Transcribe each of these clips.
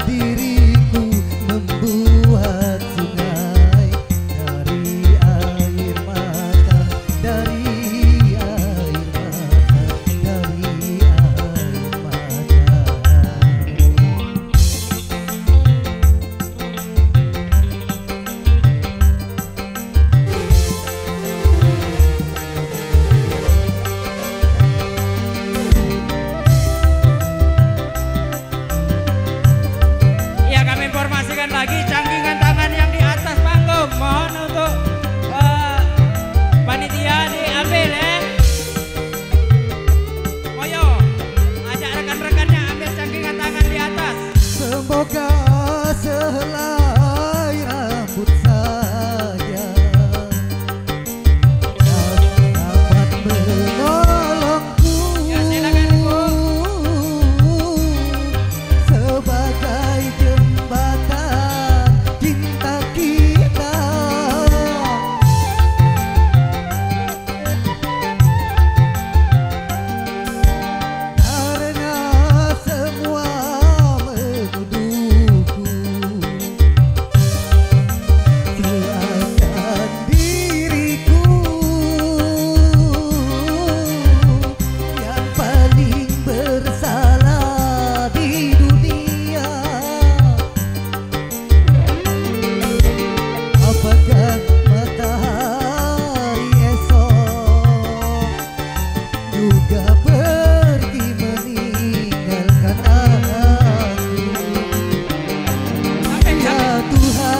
diriku membuat sungai dari air mata, dari air mata, dari air mata. Ya, kami informasikan lagi cangkingan tangan yang di atas panggung. Mohon untuk panitia diambil ya. Moyo, ajak rekan-rekannya ambil cangkingan tangan di atas. Semoga sehelai rambut saja dapat menolongku. Ya, silakan, Bu. Sebagai jembatan cinta kita. Karena semua menuduhku seakan diriku yang paling bersalah di dunia. Apakah matahari esok juga pergi meninggalkan aku? Ya Tuhan,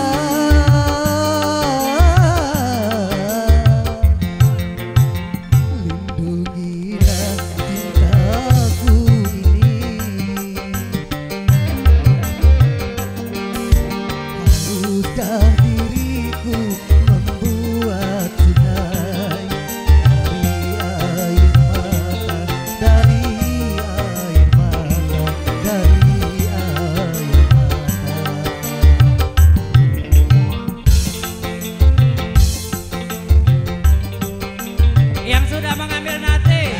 lindungilah cintaku ini. Haruskah diriku membuat sungai dari air mata, dari air mata. Yang sudah mengambil nate,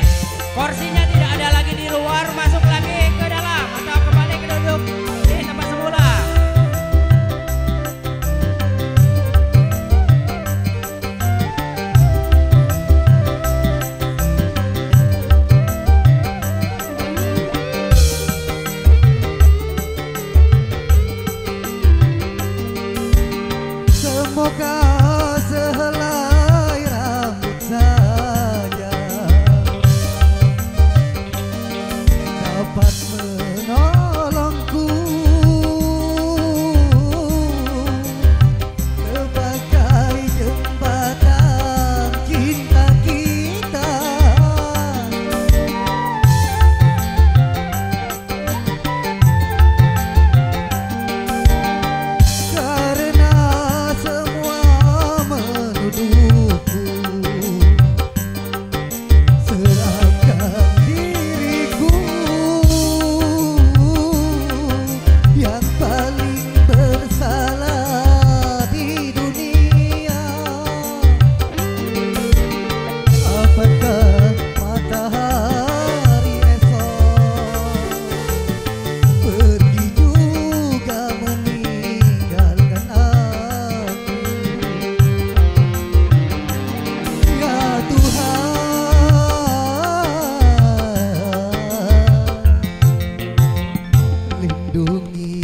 kursinya tidak ada lagi di luar, masuk lagi ke dalam atau kembali ke duduk di tempat semula. Semoga sehelai rambut saja dapat menolongku sebagai jembatan cinta kita. Karena semua menuduhku seakan diriku yang paling bersalah di dunia. Apakah matahari esok pergi juga meninggalkan aku? Ya Tuhan, lindungi